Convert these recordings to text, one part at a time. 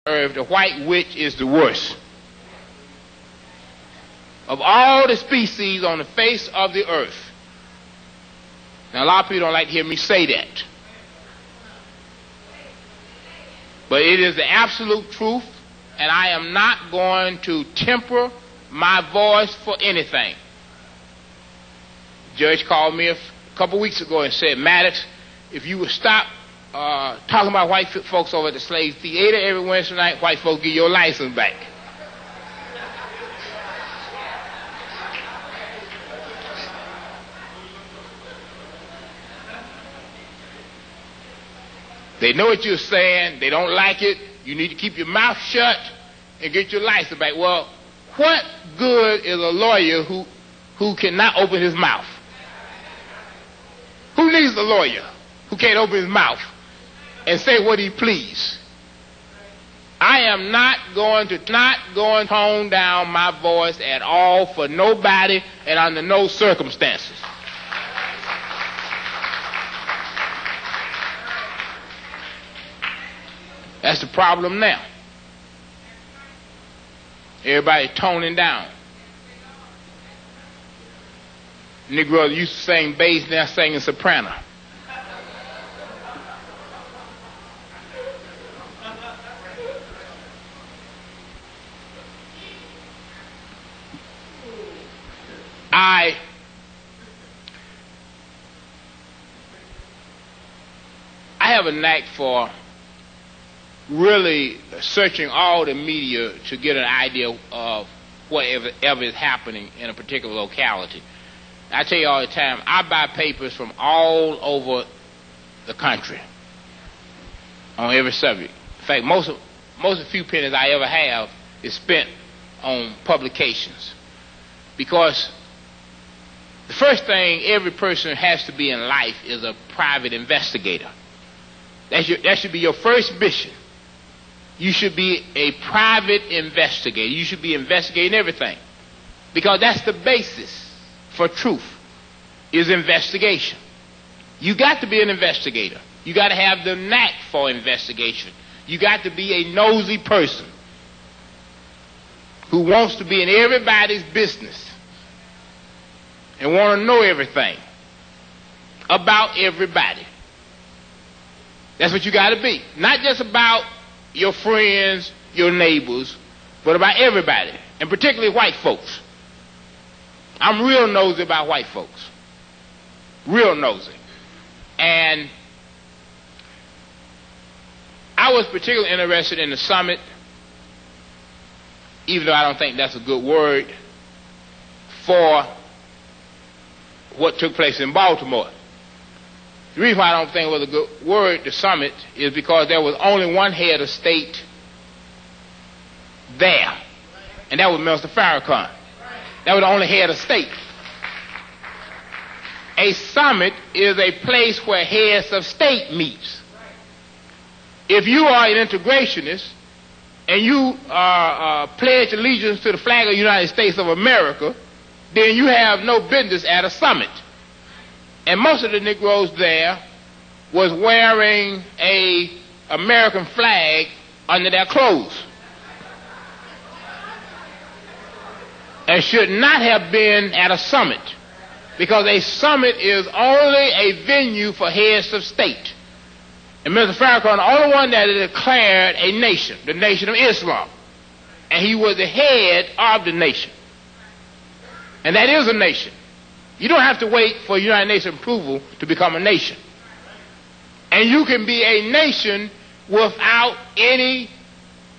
earth, the white witch is the worst. Of all the species on the face of the earth. Now, a lot of people don't like to hear me say that. But it is the absolute truth, and I am not going to temper my voice for anything. The judge called me a couple weeks ago and said, Maddox, if you would stop talking about white folks over at the Slave Theater every Wednesday night, white folks give your license back. They know what you're saying. They don't like it. You need to keep your mouth shut and get your license back. Well, what good is a lawyer who cannot open his mouth? Who needs a lawyer who can't open his mouth and say what he please? I am not going to tone down my voice at all for nobody and under no circumstances. That's the problem now. Everybody toning down. Negroes used to sing bass, now singing soprano. I have a knack for really searching all the media to get an idea of whatever is happening in a particular locality. I tell you all the time, I buy papers from all over the country on every subject. In fact, most of the few pennies I ever have is spent on publications. Because the first thing every person has to be in life is a private investigator. That should be your first mission. You should be a private investigator. You should be investigating everything. Because that's the basis for truth, is investigation. You got to be an investigator. You got to have the knack for investigation. You got to be a nosy person who wants to be in everybody's business and want to know everything about everybody. That's what you got to be. Not just about your friends, your neighbors, but about everybody, and particularly white folks. I'm real nosy about white folks. Real nosy. And I was particularly interested in the summit, even though I don't think that's a good word, for what took place in Baltimore. The reason why I don't think it was a good word, the summit, is because there was only one head of state there, and that was Mr. Farrakhan. That was the only head of state. A summit is a place where heads of state meets. If you are an integrationist and you pledge allegiance to the flag of the United States of America, then you have no business at a summit. And most of the Negroes there was wearing a American flag under their clothes. And should not have been at a summit, because a summit is only a venue for heads of state. And Mr. Farrakhan, the only one that declared a nation, the Nation of Islam. And he was the head of the nation. And that is a nation. You don't have to wait for United Nations approval to become a nation. And you can be a nation without any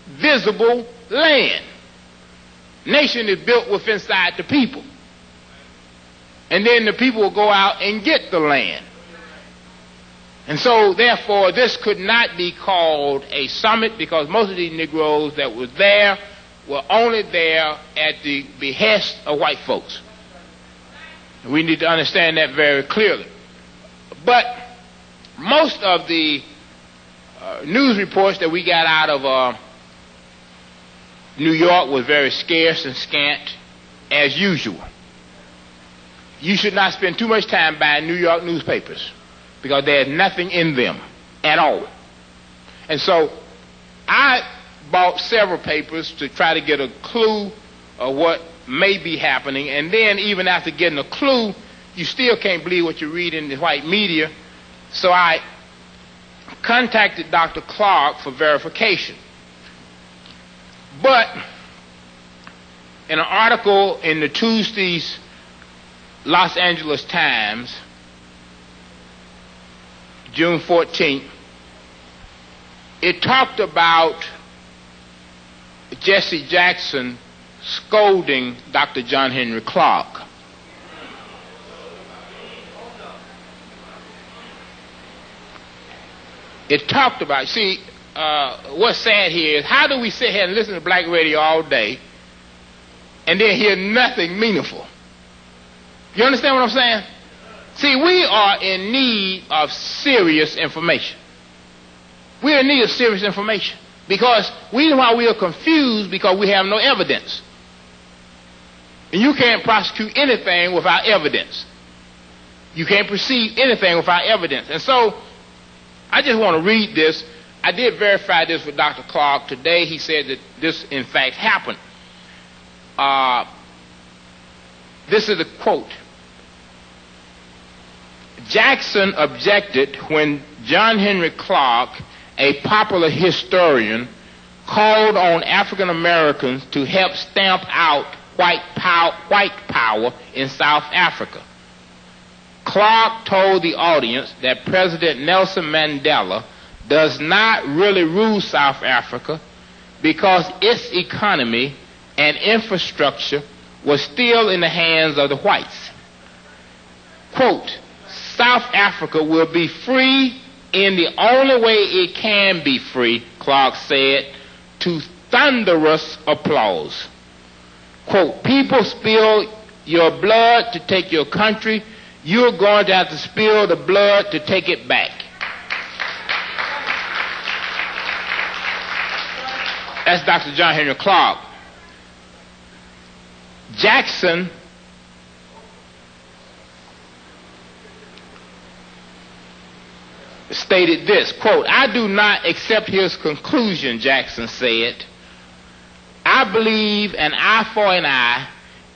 visible land. Nation is built within inside the people. And then the people will go out and get the land. And so, therefore, this could not be called a summit, because most of these Negroes that were there were only there at the behest of white folks. We need to understand that very clearly. But most of the news reports that we got out of New York was very scarce and scant, as usual. You should not spend too much time buying New York newspapers, because there's nothing in them at all. And so I bought several papers to try to get a clue of what may be happening, and then even after getting a clue, you still can't believe what you read in the white media. So I contacted Dr. Clark for verification. But in an article in the Tuesday's Los Angeles Times, June 14th, it talked about Jesse Jackson scolding Dr. John Henry Clark. It talked about, see, what's sad here is, how do we sit here and listen to black radio all day and then hear nothing meaningful? You understand what I'm saying? See, we are in need of serious information. We're in need of serious information because the reason why we are confused because we have no evidence. And you can't prosecute anything without evidence. You can't proceed anything without evidence. And so I just want to read this. I did verify this with Dr. Clark today. He said that this in fact happened. This is a quote. Jackson objected when John Henry Clark, a popular historian, called on African Americans to help stamp out white power in South Africa. Clark told the audience that President Nelson Mandela does not really rule South Africa because its economy and infrastructure was still in the hands of the whites. Quote, South Africa will be free in the only way it can be free, Clark said, to thunderous applause. Quote, people spill your blood to take your country. You're going to have to spill the blood to take it back. That's Dr. John Henry Clark. Jackson stated this, quote, I do not accept his conclusion, Jackson said. I believe an eye for an eye,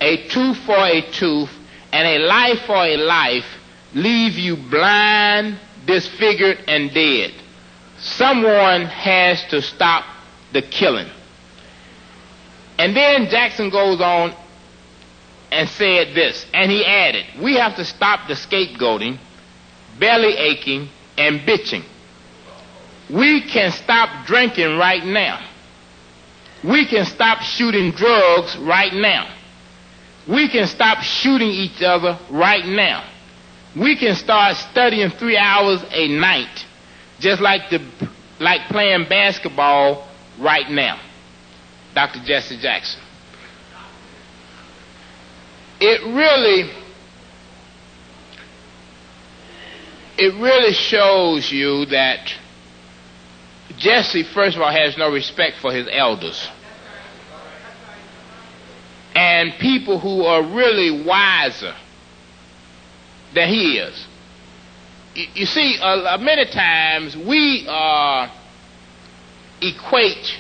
a tooth for a tooth, and a life for a life leave you blind, disfigured, and dead. Someone has to stop the killing. And then Jackson goes on and said this, and he added, we have to stop the scapegoating, belly aching, and bitching. We can stop drinking right now. We can stop shooting drugs right now. We can stop shooting each other right now. We can start studying 3 hours a night, just like playing basketball right now. Dr. Jesse Jackson. It really shows you that Jesse, first of all, has no respect for his elders. And people who are really wiser than he is. You see, many times we equate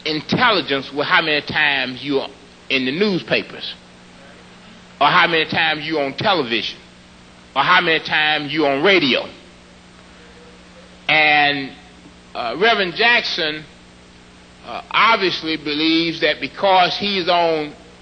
intelligence with how many times you're in the newspapers, or how many times you're on television, or how many times you're on radio. And Reverend Jackson obviously believes that because he's on